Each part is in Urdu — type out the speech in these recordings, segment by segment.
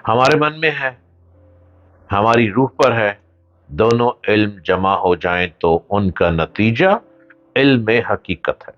ہمارے من میں ہے، ہماری روح پر ہے، دونوں علم جمع ہو جائیں تو ان کا نتیجہ علم حقیقت ہے۔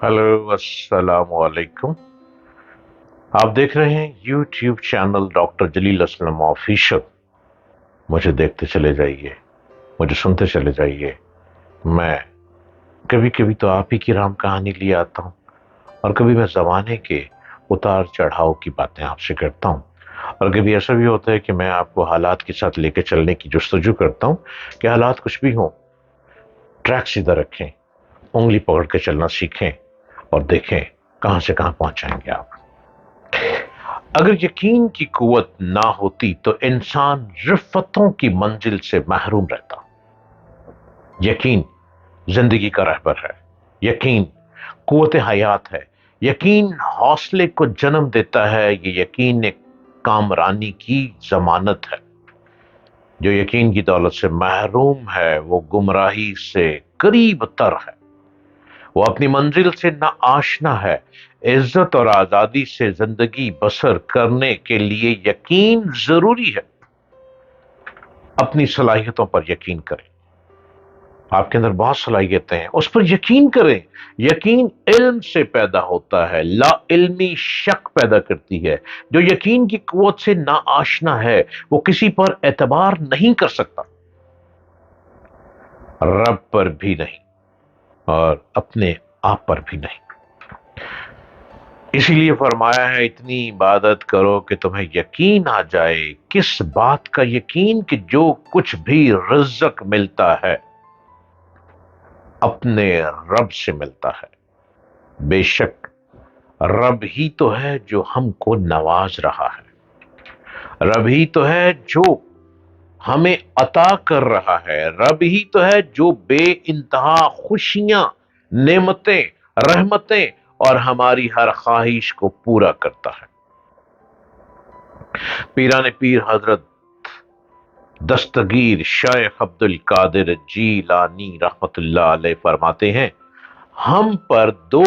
ہلو، السلام علیکم۔ آپ دیکھ رہے ہیں یوٹیوب چینل ڈاکٹر جلیل اسلم آفیشل۔ مجھے دیکھتے چلے جائیے، مجھے سنتے چلے جائیے۔ میں کبھی کبھی تو آپ ہی کی رام کہانی لے آتا ہوں، اور کبھی میں زمانے کے اتار چڑھاؤ کی باتیں آپ سے کرتا ہوں، اور کبھی ایسا بھی ہوتا ہے کہ میں آپ کو حالات کے ساتھ لے کے چلنے کی جستجو کرتا ہوں کہ حالات کچھ بھی ہوں، ٹریک سیدھا رکھیں، انگلی پکڑ کے چلنا سیکھیں، اور دیکھیں کہاں سے کہاں پہنچائیں گے آپ۔ اگر یقین کی قوت نہ ہوتی تو انسان رفتوں کی منزل سے محروم رہتا۔ یقین زندگی کا رہبر ہے، یقین قوت حیات ہے، یقین حوصلے کو جنم دیتا ہے، یہ یقین ایک کامرانی کی ضمانت ہے۔ جو یقین کی دولت سے محروم ہے وہ گمراہی سے قریب تر ہے، وہ اپنی منزل سے نہ آشنا ہے۔ عزت اور آزادی سے زندگی بسر کرنے کے لیے یقین ضروری ہے۔ اپنی صلاحیتوں پر یقین کریں، آپ کے اندر بہت صلاحیتیں ہیں، اس پر یقین کریں۔ یقین علم سے پیدا ہوتا ہے، لا علمی شک پیدا کرتی ہے۔ جو یقین کی قوت سے نا آشنا ہے وہ کسی پر اعتبار نہیں کر سکتا، رب پر بھی نہیں اور اپنے آپ پر بھی نہیں۔ اسی لیے فرمایا ہے اتنی عبادت کرو کہ تمہیں یقین آ جائے۔ کس بات کا یقین؟ کہ جو کچھ بھی رزق ملتا ہے اپنے رب سے ملتا ہے۔ بے شک رب ہی تو ہے جو ہم کو نواز رہا ہے، رب ہی تو ہے جو ہمیں عطا کر رہا ہے، رب ہی تو ہے جو بے انتہا خوشیاں، نعمتیں، رحمتیں اور ہماری ہر خواہش کو پورا کرتا ہے۔ پیران پیر حضرت دستگیر شیخ عبد القادر جیلانی رحمت اللہ علیہ فرماتے ہیں، ہم پر دو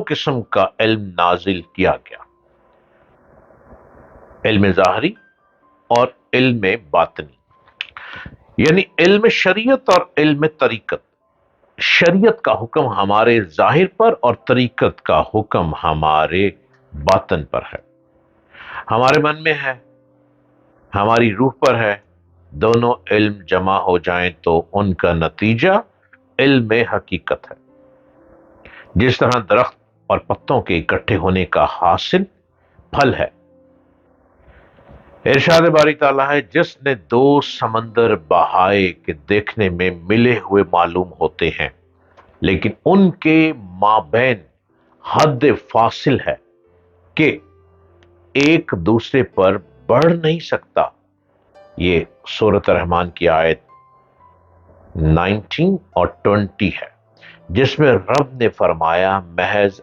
قسم کا علم نازل کیا گیا، علم ظاہری اور علم باطنی، یعنی علم شریعت اور علم طریقت۔ شریعت کا حکم ہمارے ظاہر پر اور طریقت کا حکم ہمارے باطن پر ہے۔ ہمارے من میں ہے، ہماری روح پر ہے، دونوں علم جمع ہو جائیں تو ان کا نتیجہ علم حقیقت ہے۔ جس طرح درخت اور پتوں کے اکٹھے ہونے کا حاصل پھل ہے۔ ارشاد باری تعالیٰ ہے، جس نے دو سمندر بہائے کہ دیکھنے میں ملے ہوئے معلوم ہوتے ہیں لیکن ان کے مابین حد فاصل ہے کہ ایک دوسرے پر بڑھ نہیں سکتا۔ یہ سورۃ الرحمن کی آیت 19 اور 20 ہے، جس میں رب نے فرمایا محض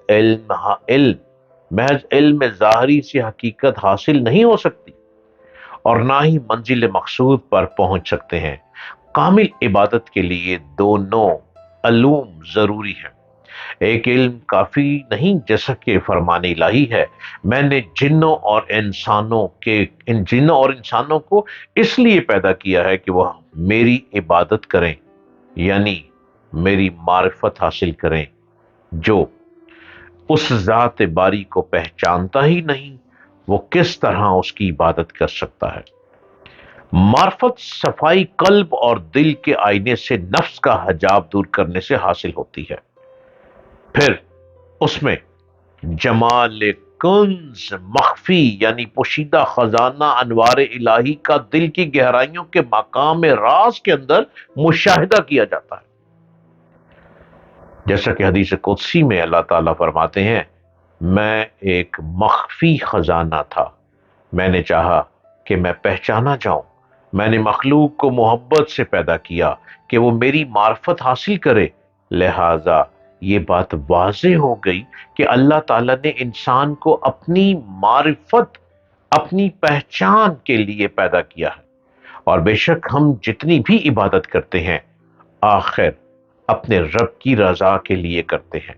علم ظاہری سے حقیقت حاصل نہیں ہو سکتی اور نہ ہی منزل مقصود پر پہنچ سکتے ہیں۔ کامل عبادت کے لیے دونوں علوم ضروری ہیں۔ ایک علم کافی نہیں، جیسا کہ فرمان الہی ہے، میں نے جنوں اور انسانوں کو اس لیے پیدا کیا ہے کہ وہ میری عبادت کریں، یعنی میری معرفت حاصل کریں۔ جو اس ذات باری کو پہچانتا ہی نہیں وہ کس طرح اس کی عبادت کر سکتا ہے؟ معرفت صفائی قلب اور دل کے آئینے سے نفس کا حجاب دور کرنے سے حاصل ہوتی ہے۔ پھر اس میں جمال کنز مخفی یعنی پوشیدہ خزانہ انوار الہی کا دل کی گہرائیوں کے مقام راز کے اندر مشاہدہ کیا جاتا ہے۔ جیسا کہ حدیث قدسی میں اللہ تعالیٰ فرماتے ہیں، میں ایک مخفی خزانہ تھا، میں نے چاہا کہ میں پہچانا جاؤں، میں نے مخلوق کو محبت سے پیدا کیا کہ وہ میری معرفت حاصل کرے، لہذا یہ بات واضح ہو گئی کہ اللہ تعالیٰ نے انسان کو اپنی معرفت، اپنی پہچان کے لیے پیدا کیا ہے، اور بے شک ہم جتنی بھی عبادت کرتے ہیں آخر اپنے رب کی رضا کے لیے کرتے ہیں۔